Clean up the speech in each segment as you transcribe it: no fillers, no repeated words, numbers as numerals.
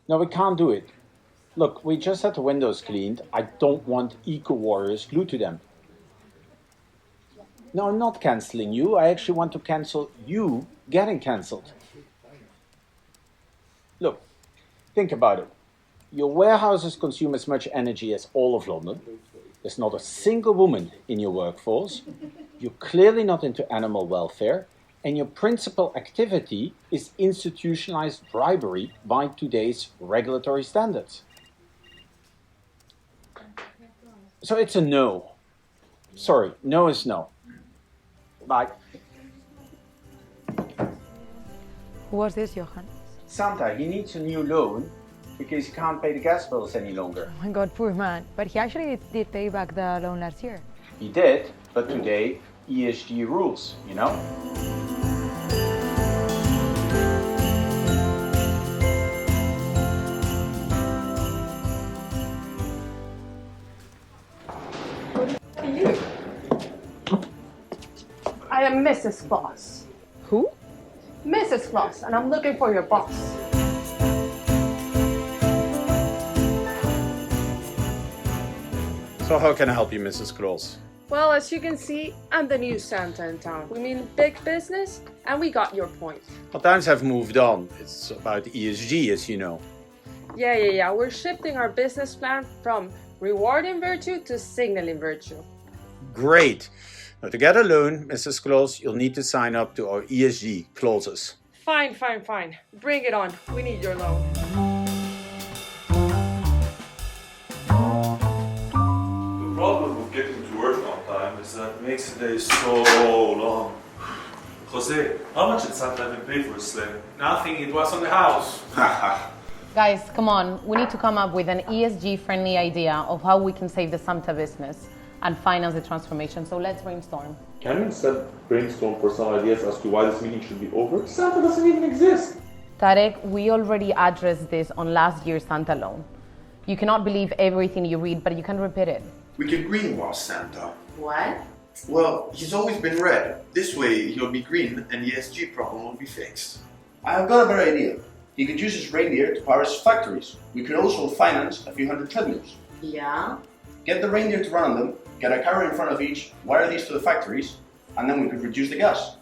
No, we can't do it. Look, we just had the windows cleaned. I don't want eco-warriors glued to them. No, I'm not canceling you. I actually want to cancel you getting cancelled. Look, think about it. Your warehouses consume as much energy as all of London. There's not a single woman in your workforce. You're clearly not into animal welfare. And your principal activity is institutionalized bribery by today's regulatory standards. So it's a no. Sorry, no is no. Bye. Who was this, Johan? Santa, he needs a new loan because he can't pay the gas bills any longer. Oh my God, poor man. But he actually did pay back the loan last year. He did, but today, ESG rules, you know? I am Mrs. Claus. Who? Mrs. Claus, and I'm looking for your boss. So how can I help you, Mrs. Claus? Well, as you can see, I'm the new Santa in town. We mean big business, and we got your point. Well, times have moved on. It's about ESG, as you know. Yeah. We're shifting our business plan from rewarding virtue to signaling virtue. Great. Now, to get a loan, Mrs. Claus, you'll need to sign up to our ESG clauses. Fine. Bring it on. We need your loan. The problem with getting to work on time is that it makes the day so long. Jose, how much did Santa even pay for his sleigh? Nothing, it was on the house. Guys, come on. We need to come up with an ESG-friendly idea of how we can save the Santa business and finance the transformation. So let's brainstorm. Can we instead brainstorm for some ideas as to why this meeting should be over? Santa doesn't even exist. Tarek, we already addressed this on last year's Santa loan. You cannot believe everything you read, but you can repeat it. We can greenwash Santa. What? Well, he's always been red. This way he'll be green and the ESG problem will be fixed. I've got a better idea. He could use his reindeer to power his factories. We could also finance a few hundred treadmills. Yeah? Get the reindeer to run on them, get a car in front of each, wire these to the factories, and then we could reduce the gas.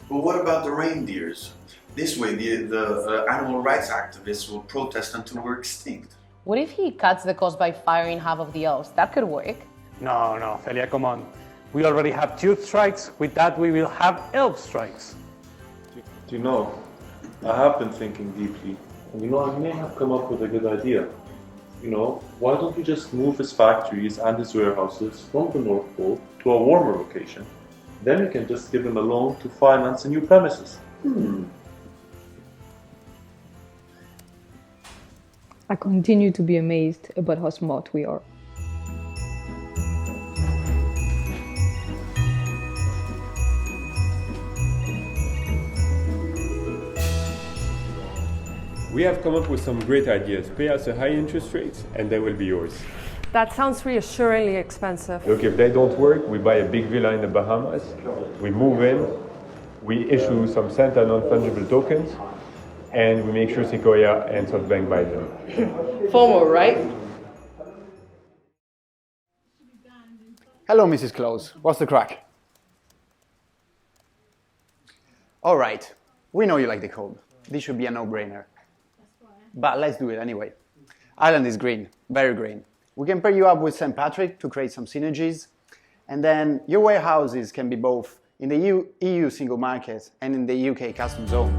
But what about the reindeers? This way the animal rights activists will protest until we're extinct. What if he cuts the cost by firing half of the elves? That could work. No, Celia, come on. We already have tooth strikes. With that, we will have elf strikes. Do you know, I have been thinking deeply, and I may have come up with a good idea. Why don't we just move his factories and his warehouses from the North Pole to a warmer location? Then we can just give him a loan to finance a new premises. I continue to be amazed about how smart we are. We have come up with some great ideas. Pay us a high interest rate and they will be yours. That sounds reassuringly expensive. Look, if they don't work, we buy a big villa in the Bahamas, we move in, we issue some Santa non-fungible tokens, and we make sure Sequoia and SoftBank buy them. FOMO, right? Hello, Mrs. Claus. What's the crack? All right, we know you like the cold. This should be a no-brainer. But let's do it anyway. Ireland is green, very green. We can pair you up with St. Patrick to create some synergies. And then your warehouses can be both in the EU single market and in the UK customs zone.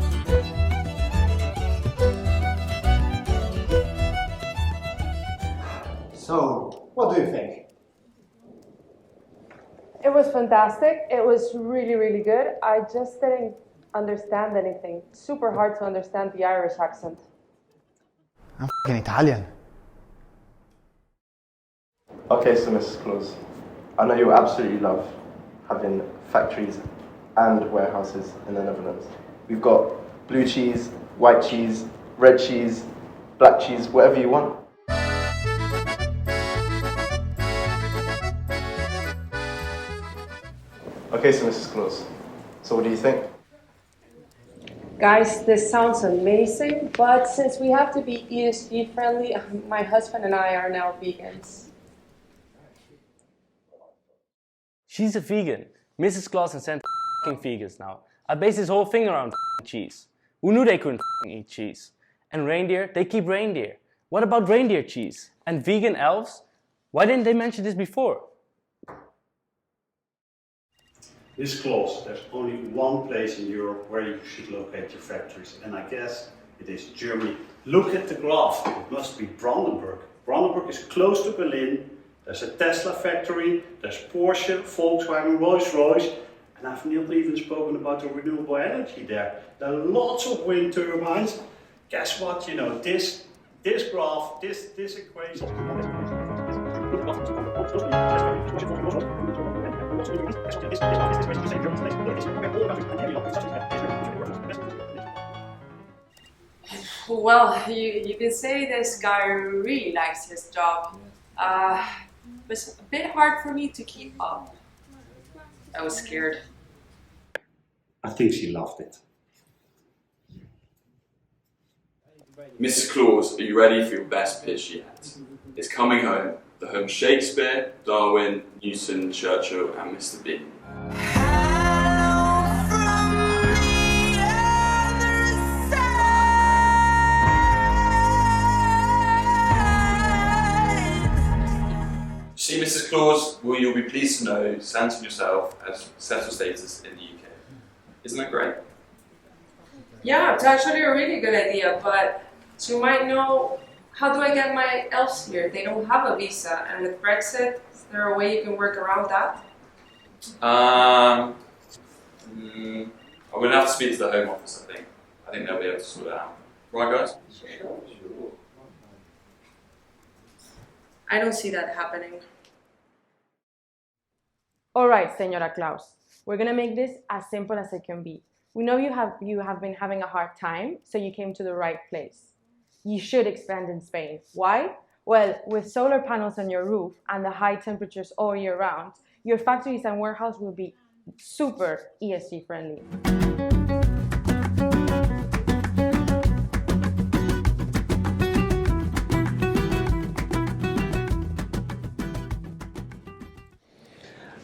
So, what do you think? It was fantastic. It was really good. I just didn't understand anything. Super hard to understand the Irish accent. I'm f***ing Italian. Okay, so Mrs. Claus, I know you absolutely love having factories and warehouses in the Netherlands. We've got blue cheese, white cheese, red cheese, black cheese, whatever you want. Okay, so Mrs. Claus, so what do you think? Guys, this sounds amazing, but since we have to be ESG friendly, my husband and I are now vegans. She's a vegan. Mrs. Claus and Santa vegans now. I base this whole thing around cheese. Who knew they couldn't eat cheese? And reindeer, they keep reindeer. What about reindeer cheese? And vegan elves? Why didn't they mention this before? Miss Claus, there's only one place in Europe where you should locate your factories, and I guess it is Germany. Look at the graph. It must be Brandenburg. Brandenburg is close to Berlin. There's a Tesla factory, there's Porsche, Volkswagen, Rolls-Royce, and I've not even spoken about the renewable energy there. There are lots of wind turbines. Guess what, you know, this graph, this equation. Well, you can say this guy really likes his job. It was a bit hard for me to keep up. I was scared. I think she loved it. Mrs. Claus, are you ready for your best pitch yet? It's coming home. The home of Shakespeare, Darwin, Newton, Churchill and Mr. B. See, Mrs. Claus, well, you'll be pleased to know Santa and yourself has settled status in the UK. Isn't that great? Yeah, it's actually a really good idea, but you might know, how do I get my elves here? They don't have a visa, and with Brexit, is there a way you can work around that? I'm going to have to speak to the Home Office, I think. I think they'll be able to sort it out. Right, guys? Sure. I don't see that happening. All right, Señora Claus. We're gonna make this as simple as it can be. We know you have been having a hard time, so you came to the right place. You should expand in Spain. Why? Well, with solar panels on your roof and the high temperatures all year round, your factories and warehouse will be super ESG friendly.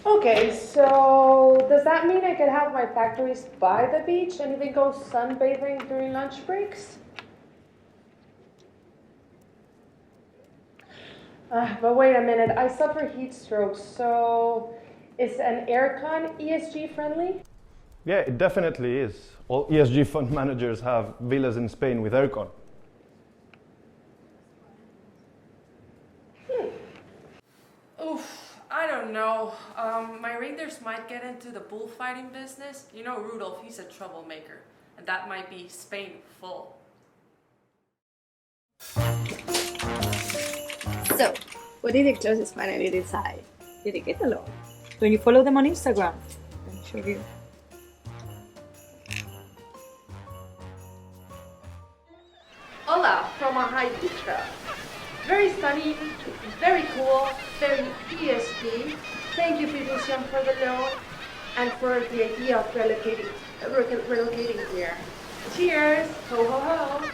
Okay, so does that mean I can have my factories by the beach and even go sunbathing during lunch breaks? But wait a minute, I suffer heat strokes, so is an aircon ESG friendly? Yeah, it definitely is. All ESG fund managers have villas in Spain with aircon. Oof, I don't know. My reindeers might get into the bullfighting business. You know Rudolph, he's a troublemaker. And that might be Spain full. So, what did the closest finally decide? Did they get along? Don't you follow them on Instagram? I'm sure you. Hola, from Ibiza. Very sunny, very cool, very ESG. Thank you, Fiduciam, for the loan and for the idea of relocating here. Cheers! Ho ho ho!